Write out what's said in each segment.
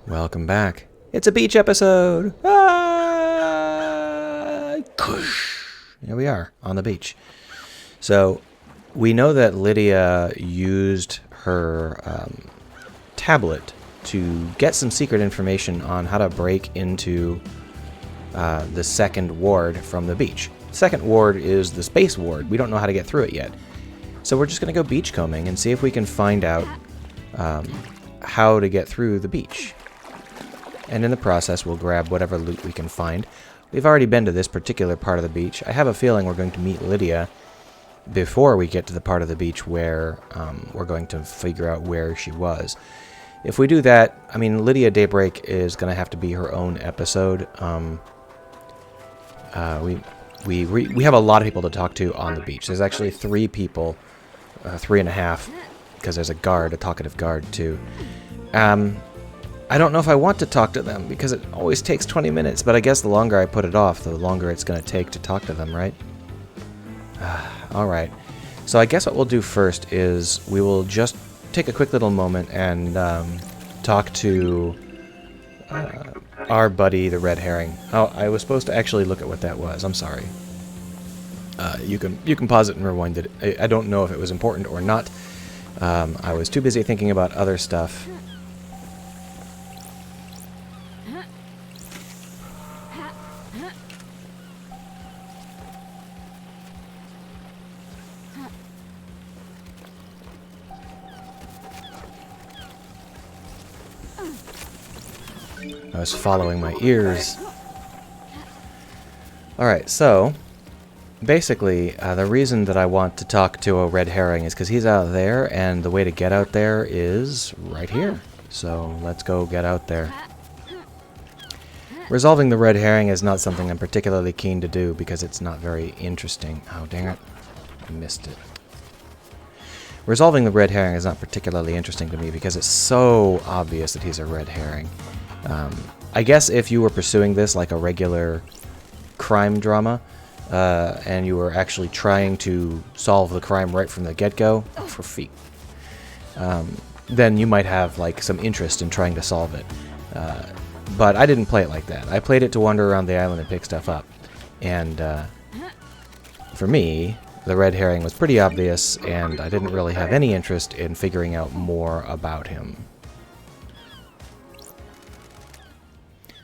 Welcome back. It's a beach episode! Ah! Here we are, on the beach. So, we know that Lydia used her tablet to get some secret information on how to break into the second ward from the beach. Second ward is the space ward. We don't know how to get through it yet. So we're just going to go beachcombing and see if we can find out how to get through the beach. And in the process, we'll grab whatever loot we can find. We've already been to this particular part of the beach. I have a feeling we're going to meet Lydia before we get to the part of the beach where we're going to figure out where she was. If we do that, I mean, Lydia Daybreak is going to have to be her own episode. We have a lot of people to talk to on the beach. There's actually 3 people, 3.5, because there's a guard, a talkative guard, too. I don't know if I want to talk to them, because it always takes 20 minutes, but I guess the longer I put it off, the longer it's going to take to talk to them, right? Alright. So I guess what we'll do first is we will just take a quick little moment and talk to our buddy, the red herring. Oh, I was supposed to actually look at what that was. I'm sorry. You can pause it and rewind it. I don't know if it was important or not. I was too busy thinking about other stuff. I was following my ears. Alright, so basically, the reason that I want to talk to a red herring is because he's out there, and the way to get out there is right here. So let's go get out there. Resolving the red herring is not something I'm particularly keen to do because it's not very interesting. Oh, dang it. I missed it. Resolving the red herring is not particularly interesting to me because it's so obvious that he's a red herring. I guess if you were pursuing this like a regular crime drama, and you were actually trying to solve the crime right from the get-go, for feet, then you might have like some interest in trying to solve it. But I didn't play it like that. I played it to wander around the island and pick stuff up. And for me, the red herring was pretty obvious, and I didn't really have any interest in figuring out more about him.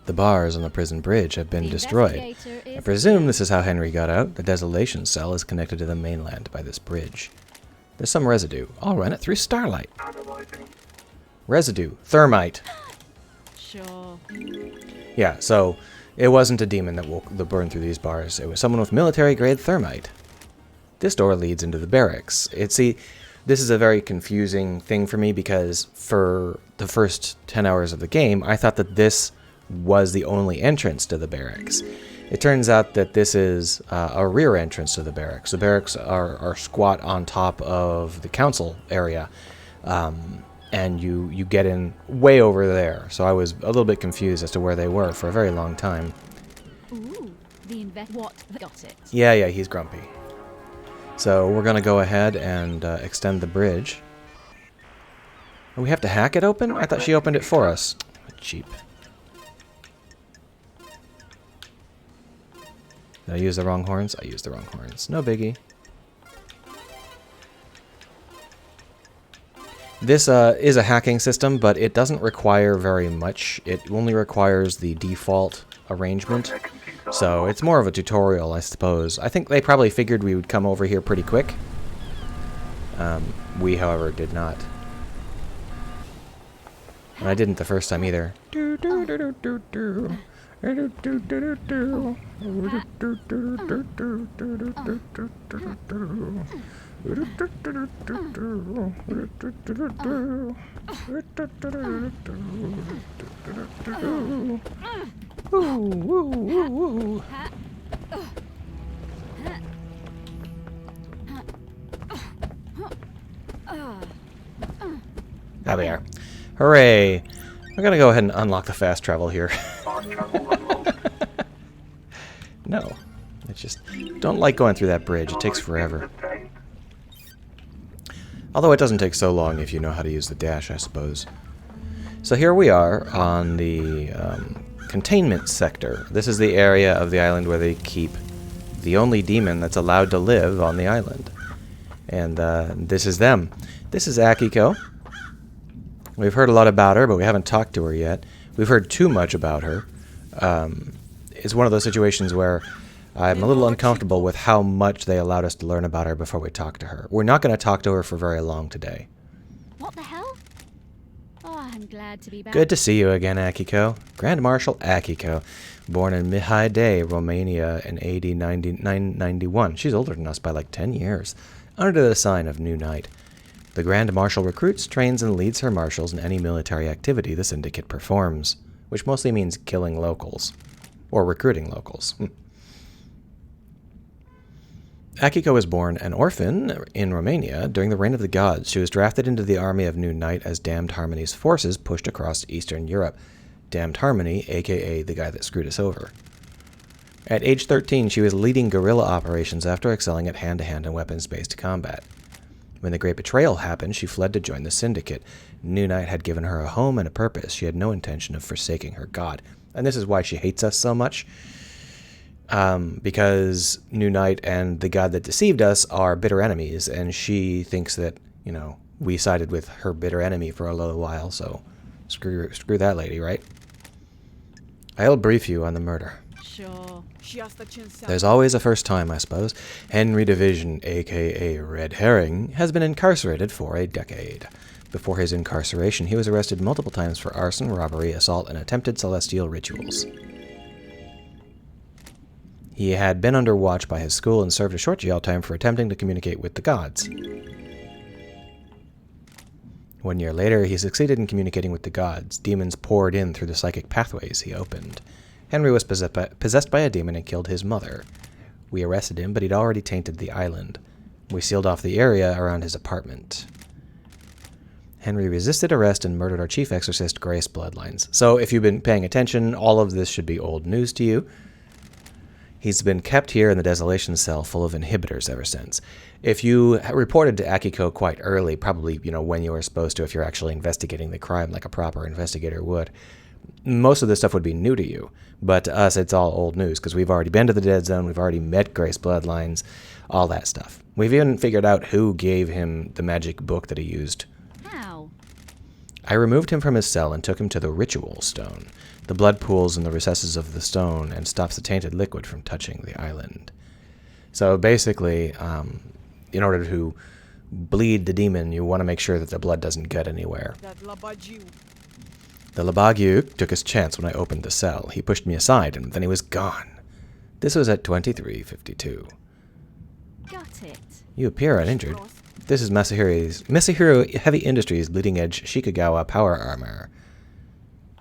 The bars on the prison bridge have been destroyed. I presume this is how Henry got out. The desolation cell is connected to the mainland by this bridge. There's some residue. I'll run it through starlight. Residue. Thermite. Sure. Yeah, so it wasn't a demon that will burn through these bars. It was someone with military-grade thermite. This door leads into the barracks. See, this is a very confusing thing for me because for the first 10 hours of the game, I thought that this was the only entrance to the barracks. It turns out that this is a rear entrance to the barracks. The barracks are squat on top of the council area, and you get in way over there. So I was a little bit confused as to where they were for a very long time. Ooh, what got it? Yeah, he's grumpy. So we're gonna go ahead and extend the bridge. Oh, we have to hack it open? I thought she opened it for us. Cheap. Did I use the wrong horns? I used the wrong horns. No biggie. This is a hacking system, but it doesn't require very much. It only requires the default arrangement. So it's more of a tutorial, I suppose. I think they probably figured we would come over here pretty quick. We, however, did not. And I didn't the first time either. There we are. Hooray! We're gonna go ahead and unlock the fast travel here. No. It's just... don't like going through that bridge. It takes forever. Although it doesn't take so long if you know how to use the dash, I suppose. So here we are on the containment sector. This is the area of the island where they keep the only demon that's allowed to live on the island. And this is them. This is Akiko. We've heard a lot about her, but we haven't talked to her yet. We've heard too much about her. It's one of those situations where I'm a little uncomfortable with how much they allowed us to learn about her before we talk to her. We're not going to talk to her for very long today. What the hell? Oh, I'm glad to be back. Good to see you again, Akiko. Grand Marshal Akiko, born in Mihai Day, Romania in AD 991. She's older than us by like 10 years. Under the sign of New Knight. The Grand Marshal recruits, trains, and leads her marshals in any military activity the Syndicate performs, which mostly means killing locals. Or recruiting locals. Akiko was born an orphan in Romania during the reign of the gods. She was drafted into the army of New Knight as Damned Harmony's forces pushed across Eastern Europe. Damned Harmony, aka the guy that screwed us over. At age 13, she was leading guerrilla operations after excelling at hand-to-hand and weapons-based combat. When the Great Betrayal happened, she fled to join the Syndicate. New Knight had given her a home and a purpose. She had no intention of forsaking her god. And this is why she hates us so much. Because New Knight and the god that deceived us are bitter enemies, and she thinks that, you know, we sided with her bitter enemy for a little while, so screw that lady, right? I'll brief you on the murder. Sure. There's always a first time, I suppose. Henry Division, a.k.a. Red Herring, has been incarcerated for a decade. Before his incarceration, he was arrested multiple times for arson, robbery, assault, and attempted celestial rituals. He had been under watch by his school and served a short jail time for attempting to communicate with the gods. 1 year later, he succeeded in communicating with the gods. Demons poured in through the psychic pathways he opened. Henry was possessed by a demon and killed his mother. We arrested him, but he'd already tainted the island. We sealed off the area around his apartment. Henry resisted arrest and murdered our chief exorcist, Grace Bloodlines. So if you've been paying attention, all of this should be old news to you. He's been kept here in the desolation cell full of inhibitors ever since. If you reported to Akiko quite early, probably, you know, when you were supposed to, if you're actually investigating the crime like a proper investigator would, most of this stuff would be new to you. But to us, it's all old news, because we've already been to the Dead Zone, we've already met Grace Bloodlines, all that stuff. We've even figured out who gave him the magic book that he used. How? I removed him from his cell and took him to the ritual stone. The blood pools in the recesses of the stone and stops the tainted liquid from touching the island. So basically, in order to bleed the demon, you want to make sure that the blood doesn't get anywhere. The Labagyuk took his chance when I opened the cell. He pushed me aside, and then he was gone. This was at 23:52. Got it. You appear uninjured. This is Masahiro Heavy Industries bleeding-edge Shikagawa power armor.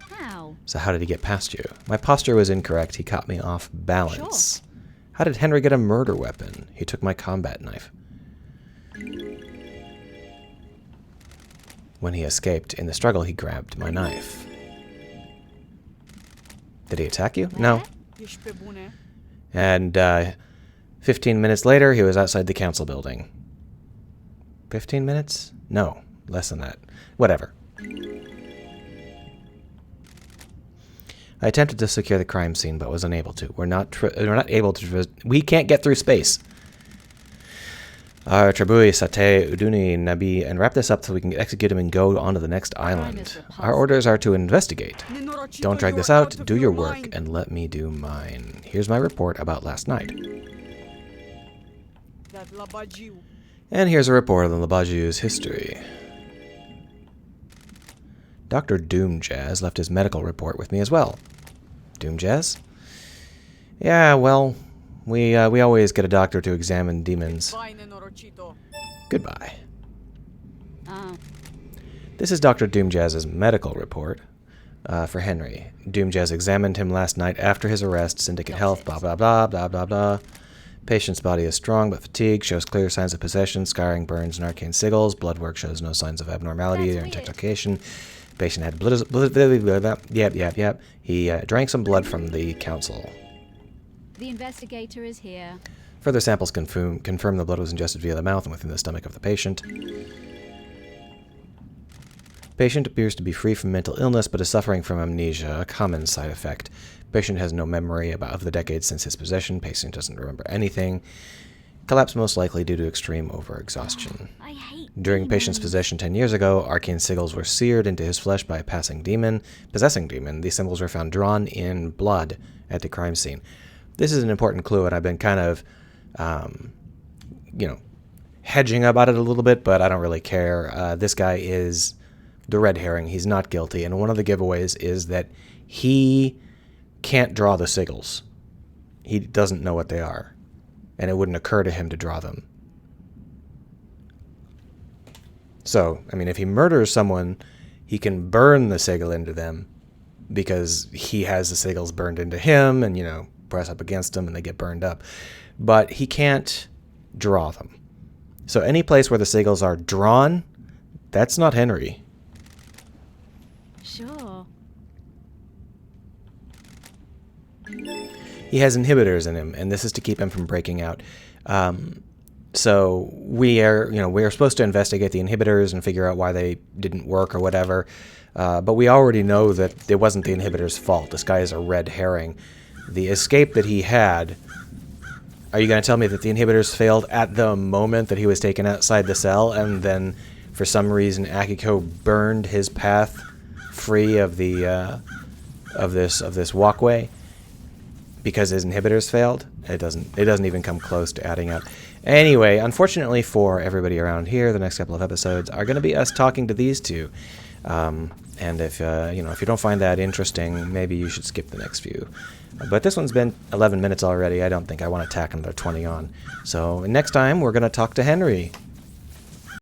How? So how did he get past you? My posture was incorrect. He caught me off balance. Sure. How did Henry get a murder weapon? He took my combat knife. When he escaped, in the struggle, he grabbed my knife. Did he attack you? No. And 15 minutes later, he was outside the council building. 15 minutes? No, less than that. Whatever. I attempted to secure the crime scene, but was unable to. We're not able to. We can't get through space. Trabui, Sate, Uduni, Nabi, and wrap this up so we can execute him and go on to the next island. Our orders are to investigate. Don't drag this out, do your work, and let me do mine. Here's my report about last night. And here's a report on the Labaju's history. Dr. Doomjazz left his medical report with me as well. Doomjazz? Yeah, well, we always get a doctor to examine demons. Goodbye. This is Dr. Doomjazz's medical report for Henry. Doomjazz examined him last night after his arrest. Syndicate health, blah, blah, blah, blah, blah, blah. Patient's body is strong but fatigued, shows clear signs of possession, scarring, burns, and arcane sigils. Blood work shows no signs of abnormality or intoxication. Patient had yep. He drank some blood from the council. The investigator is here. Further samples confirm the blood was ingested via the mouth and within the stomach of the patient. Patient appears to be free from mental illness, but is suffering from amnesia, a common side effect. Patient has no memory of the decades since his possession. Patient doesn't remember anything. Collapse most likely due to extreme overexhaustion. I hate During patient's demons. possession 10 years ago, arcane sigils were seared into his flesh by a possessing demon. These symbols were found drawn in blood at the crime scene. This is an important clue, and I've been kind of, hedging about it a little bit, but I don't really care. This guy is the red herring. He's not guilty, and one of the giveaways is that he can't draw the sigils. He doesn't know what they are, and it wouldn't occur to him to draw them. So, I mean, if he murders someone, he can burn the sigil into them because he has the sigils burned into him and, press up against them and they get burned up. But he can't draw them. So any place where the sigils are drawn, that's not Henry. Sure. He has inhibitors in him, and this is to keep him from breaking out. So we are supposed to investigate the inhibitors and figure out why they didn't work or whatever. But we already know that it wasn't the inhibitor's fault. This guy is a red herring. The escape that he had, are you going to tell me that the inhibitors failed at the moment that he was taken outside the cell, and then for some reason Akiko burned his path free of the of this walkway because his inhibitors failed? It doesn't even come close to adding up. Anyway, unfortunately for everybody around here, the next couple of episodes are going to be us talking to these two. And if if you don't find that interesting, maybe you should skip the next few. But this one's been 11 minutes already. I don't think I want to tack another 20 on. So next time we're going to talk to Henry.